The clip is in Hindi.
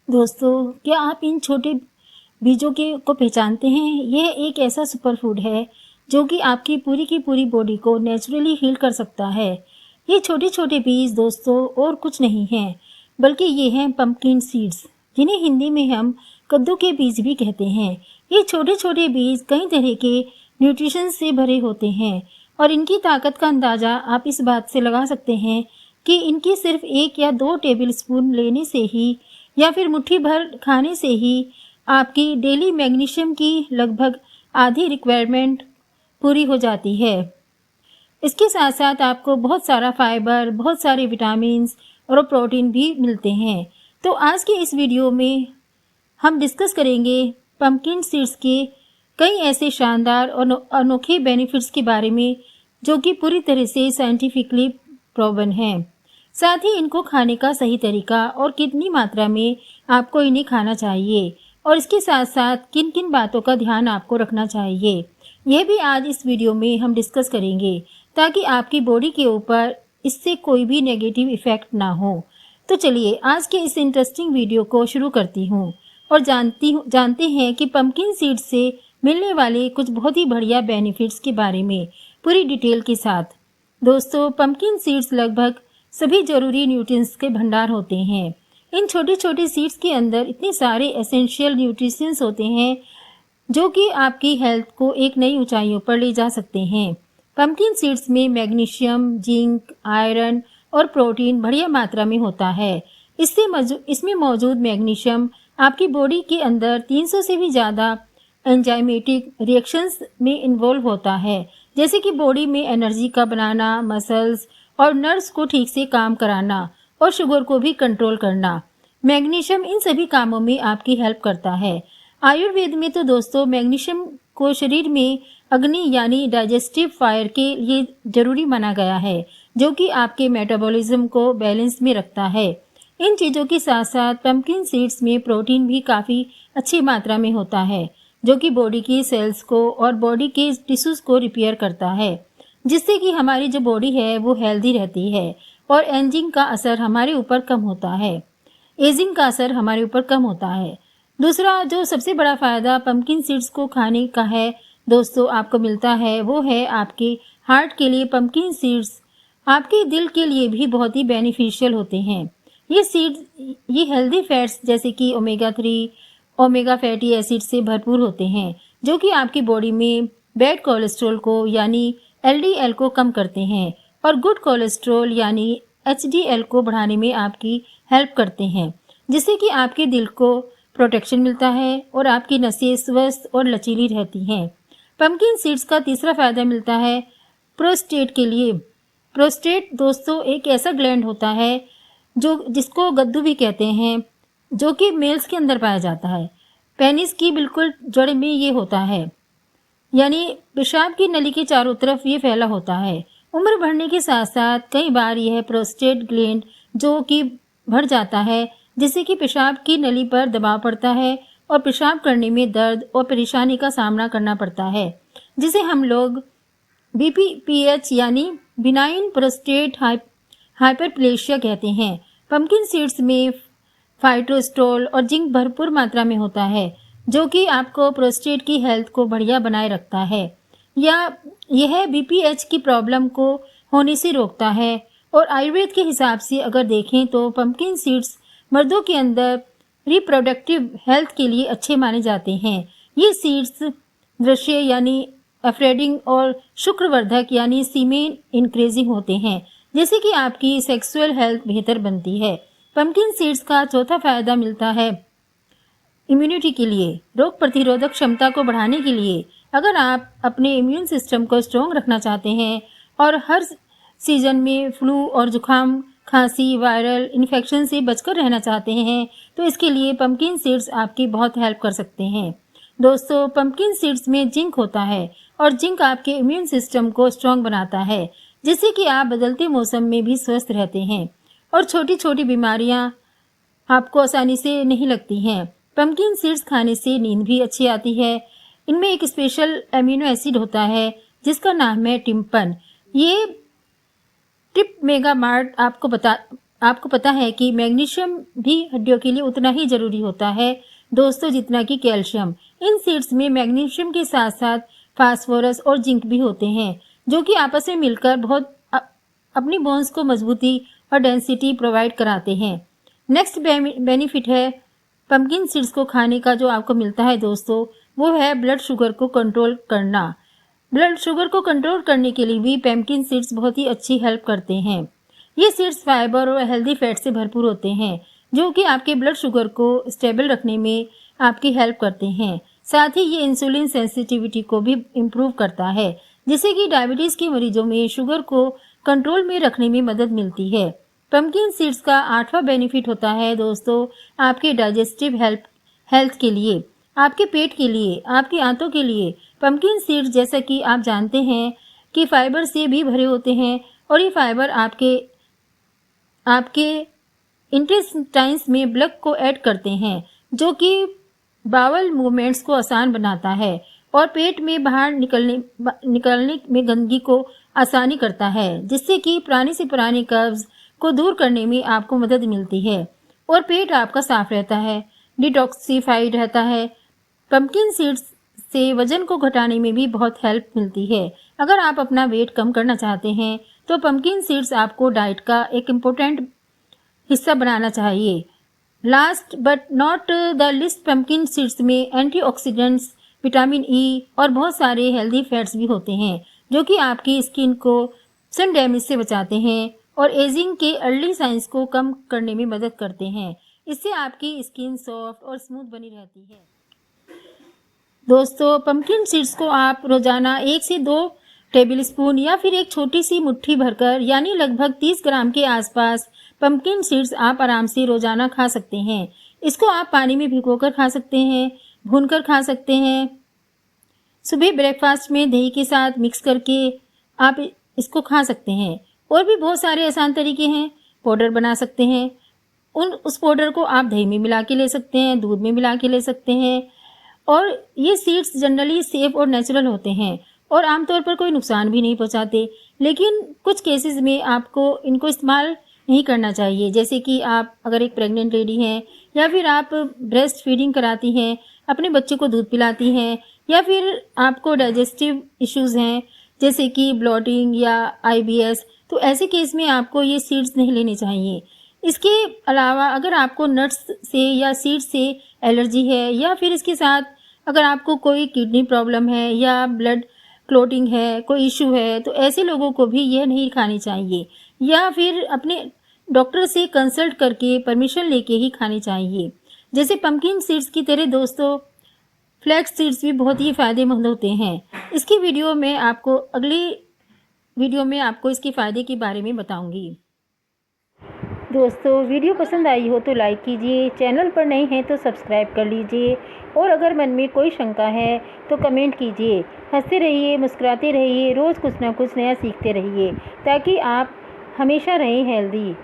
दोस्तों, क्या आप इन छोटे बीजों के को पहचानते हैं? यह एक ऐसा सुपर फूड है जो कि आपकी पूरी की पूरी बॉडी को नेचुरली हील कर सकता है। ये छोटे-छोटे बीज दोस्तों और कुछ नहीं हैं, बल्कि ये हैं पंपकिन सीड्स, जिन्हें हिंदी में हम कद्दू के बीज भी कहते हैं। ये छोटे-छोटे बीज कई तरह के न्यूट्रिशन से भरे होते हैं और इनकी ताकत का अंदाज़ा आप इस बात से लगा सकते हैं कि इनकी सिर्फ 1 या 2 टेबल स्पून लेने से ही या फिर मुट्ठी भर खाने से ही आपकी डेली मैग्नीशियम की लगभग आधी रिक्वायरमेंट पूरी हो जाती है। इसके साथ साथ आपको बहुत सारा फाइबर, बहुत सारे विटामिन्स और प्रोटीन भी मिलते हैं। तो आज के इस वीडियो में हम डिस्कस करेंगे पंपकिन सीड्स के कई ऐसे शानदार और अनोखे बेनिफिट्स के बारे में जो कि पूरी तरह से साइंटिफिकली प्रूवन हैं। साथ ही इनको खाने का सही तरीका और कितनी मात्रा में आपको इन्हें खाना चाहिए और इसके साथ साथ किन किन बातों का ध्यान आपको रखना चाहिए, यह भी आज इस वीडियो में हम डिस्कस करेंगे ताकि आपकी बॉडी के ऊपर इससे कोई भी नेगेटिव इफ़ेक्ट ना हो। तो चलिए आज के इस इंटरेस्टिंग वीडियो को शुरू करती हूँ और जानते हैं कि पंपकिन सीड से मिलने वाले कुछ बहुत ही बढ़िया बेनिफिट्स के बारे में पूरी डिटेल के साथ। दोस्तों, पंपकिन सीड्स लगभग सभी जरूरी न्यूट्रिएंट्स के भंडार होते हैं। इन छोटे छोटे सीड्स के अंदर इतने सारे एसेंशियल न्यूट्रिशंस होते हैं जो कि आपकी हेल्थ को एक नई ऊंचाइयों पर ले जा सकते हैं। पंपकिन सीड्स में मैग्नीशियम, जिंक, आयरन और प्रोटीन बढ़िया मात्रा में होता है। इसमें मौजूद मैग्नीशियम आपकी बॉडी के अंदर 300 से भी ज़्यादा एंजाइमेटिक रिएक्शंस में इन्वॉल्व होता है, जैसे कि बॉडी में एनर्जी का बनाना, मसल्स और नर्व्स को ठीक से काम कराना और शुगर को भी कंट्रोल करना। मैग्नीशियम इन सभी कामों में आपकी हेल्प करता है। आयुर्वेद में तो दोस्तों मैग्नीशियम को शरीर में अग्नि यानी डाइजेस्टिव फायर के लिए जरूरी माना गया है, जो कि आपके मेटाबॉलिज्म को बैलेंस में रखता है। इन चीज़ों के साथ साथ पंपकिन सीड्स में प्रोटीन भी काफ़ी अच्छी मात्रा में होता है, जो कि बॉडी की सेल्स को और बॉडी के टिश्यूज़ को रिपेयर करता है, जिससे कि हमारी जो बॉडी है वो हेल्दी रहती है और एजिंग का असर हमारे ऊपर कम होता है। दूसरा जो सबसे बड़ा फ़ायदा पंपकिन सीड्स को खाने का है दोस्तों आपको मिलता है, वो है आपके हार्ट के लिए पंपकिन सीड्स आपके दिल के लिए भी बहुत ही बेनिफिशियल होते हैं। ये हेल्दी फैट्स जैसे कि ओमेगा 3, ओमेगा फैटी एसिड से भरपूर होते हैं, जो कि आपकी बॉडी में बैड कोलेस्ट्रॉल को यानी एलडीएल को कम करते हैं और गुड कोलेस्ट्रॉल यानी एचडीएल को बढ़ाने में आपकी हेल्प करते हैं, जिससे कि आपके दिल को प्रोटेक्शन मिलता है और आपकी नसें स्वस्थ और लचीली रहती हैं। पंपकिन सीड्स का तीसरा फ़ायदा मिलता है प्रोस्टेट के लिए। प्रोस्टेट दोस्तों एक ऐसा ग्लैंड होता है जिसको गद्दू भी कहते हैं, जो कि मेल्स के अंदर पाया जाता है। पेनिस की बिल्कुल जड़ में ये होता है, यानी पेशाब की नली के चारों तरफ ये फैला होता है। उम्र बढ़ने के साथ साथ कई बार यह प्रोस्टेट ग्लैंड जो कि बढ़ जाता है, जिससे कि पेशाब की नली पर दबाव पड़ता है और पेशाब करने में दर्द और परेशानी का सामना करना पड़ता है, जिसे हम लोग BPH यानी बिनाइन प्रोस्टेट हाइपरप्लेशिया कहते हैं। पंपकिन सीड्स में फाइटोस्ट्रोल और जिंक भरपूर मात्रा में होता है, जो कि आपको प्रोस्टेट की हेल्थ को बढ़िया बनाए रखता है या यह BPH की प्रॉब्लम को होने से रोकता है। और आयुर्वेद के हिसाब से अगर देखें तो पंपकिन सीड्स मर्दों के अंदर रिप्रोडक्टिव हेल्थ के लिए अच्छे माने जाते हैं। ये सीड्स दृश्य यानी अफ्रेडिंग और शुक्रवर्धक यानी सीमेन इंक्रीजिंग होते हैं, जैसे कि आपकी सेक्सुअल हेल्थ बेहतर बनती है। पंपकिन सीड्स का चौथा फायदा मिलता है इम्यूनिटी के लिए, रोग प्रतिरोधक क्षमता को बढ़ाने के लिए। अगर आप अपने इम्यून सिस्टम को स्ट्रॉन्ग रखना चाहते हैं और हर सीजन में फ्लू और जुकाम, खांसी, वायरल इन्फेक्शन से बचकर रहना चाहते हैं, तो इसके लिए पंपकिन सीड्स आपकी बहुत हेल्प कर सकते हैं। दोस्तों, पंपकिन सीड्स में जिंक होता है और जिंक आपके इम्यून सिस्टम को स्ट्रॉन्ग बनाता है, जिससे कि आप बदलते मौसम में भी स्वस्थ रहते हैं और छोटी छोटी बीमारियां आपको आसानी से नहीं लगती हैं। पंपकिन सीड्स खाने से नींद भी अच्छी आती है। इनमें एक स्पेशल एमिनो एसिड होता है जिसका नाम है टिम्पन। ये ट्रिप मेगामार्ट आपको पता है कि मैग्नीशियम भी हड्डियों के लिए उतना ही ज़रूरी होता है दोस्तों जितना कि कैल्शियम। इन सीड्स में मैग्नीशियम के साथ साथ फास्फोरस और जिंक भी होते हैं, जो कि आपस में मिलकर बहुत अपनी बोन्स को मजबूती और डेंसिटी प्रोवाइड कराते हैं। नेक्स्ट बेनिफिट है पम्पकिन सीड्स को खाने का जो आपको मिलता है दोस्तों, वो है ब्लड शुगर को कंट्रोल करना। ब्लड शुगर को कंट्रोल करने के लिए भी पम्पकिन सीड्स बहुत ही अच्छी हेल्प करते हैं। ये सीड्स फाइबर और हेल्दी फैट से भरपूर होते हैं, जो कि आपके ब्लड शुगर को स्टेबल रखने में आपकी हेल्प करते हैं। साथ ही ये इंसुलिन सेंसिटिविटी को भी इम्प्रूव करता है, जिससे कि डायबिटीज़ के मरीजों में शुगर को कंट्रोल में रखने में मदद मिलती है। पम्पकिन सीड्स का 8वां बेनिफिट होता है दोस्तों आपके डाइजेस्टिव हेल्थ के लिए, आपके पेट के लिए, आपकी आंतों के लिए। पम्पकिन सीड्स जैसा कि आप जानते हैं कि फाइबर से भी भरे होते हैं, और ये फाइबर आपके इंटेस्टाइन्स में ब्लड को ऐड करते हैं, जो कि बावल मूवमेंट्स को आसान बनाता है और पेट में बाहर निकलने में गंदगी को आसानी करता है, जिससे कि पुराने से पुराने कब्ज को दूर करने में आपको मदद मिलती है और पेट आपका साफ रहता है, डिटॉक्सिफाइड रहता है। पम्पकिन सीड्स से वजन को घटाने में भी बहुत हेल्प मिलती है। अगर आप अपना वेट कम करना चाहते हैं तो पम्पकिन सीड्स आपको डाइट का एक इम्पोर्टेंट हिस्सा बनाना चाहिए। Last but not the list, pumpkin seeds में एंटीऑक्सीडेंट्स, विटामिन ई और बहुत सारे हेल्दी फैट्स भी होते हैं, जो कि आपकी स्किन को सन डैमेज से बचाते हैं और एजिंग के अर्ली साइंस को कम करने में मदद करते हैं। इससे आपकी स्किन सॉफ्ट और स्मूथ बनी रहती है। दोस्तों पम्पकिन सीड्स को आप रोजाना 1 से 2 टेबल स्पून या फिर एक छोटी सी मुट्ठी भरकर, यानी लगभग 30 ग्राम के आसपास पम्पकिन सीड्स आप आराम से रोजाना खा सकते हैं। इसको आप पानी में भिगोकर खा सकते हैं, भूनकर खा सकते हैं। सुबह ब्रेकफास्ट में दही के साथ मिक्स करके आप इसको खा सकते हैं। और भी बहुत सारे आसान तरीके हैं। पाउडर बना सकते हैं, उस पाउडर को आप दही में मिला के ले सकते हैं, दूध में मिला के ले सकते हैं। और ये सीड्स जनरली सेफ और नेचुरल होते हैं और आमतौर पर कोई नुकसान भी नहीं पहुंचाते, लेकिन कुछ केसेस में आपको इनको इस्तेमाल नहीं करना चाहिए। जैसे कि आप अगर एक प्रेग्नेंट लेडी हैं, या फिर आप ब्रेस्ट फीडिंग कराती हैं, अपने बच्चे को दूध पिलाती हैं, या फिर आपको डाइजेस्टिव इश्यूज़ हैं जैसे कि ब्लॉटिंग या IBS, तो ऐसे केस में आपको ये सीड्स नहीं लेने चाहिए। इसके अलावा अगर आपको नट्स से या सीड्स से एलर्जी है, या फिर इसके साथ अगर आपको कोई किडनी प्रॉब्लम है या ब्लड क्लॉटिंग है, कोई इशू है, तो ऐसे लोगों को भी यह नहीं खानी चाहिए, या फिर अपने डॉक्टर से कंसल्ट करके परमिशन लेके ही खानी चाहिए। जैसे पम्पकिन सीड्स की तरह दोस्तों फ्लैक्स सीड्स भी बहुत ही फ़ायदेमंद होते हैं। इसकी अगली वीडियो में आपको इसके फ़ायदे के बारे में बताऊंगी। दोस्तों वीडियो पसंद आई हो तो लाइक कीजिए, चैनल पर नए हैं तो सब्सक्राइब कर लीजिए, और अगर मन में कोई शंका है तो कमेंट कीजिए। हंसते रहिए, मुस्कुराते रहिए, रोज़ कुछ ना कुछ नया सीखते रहिए, ताकि आप हमेशा रहें हेल्दी।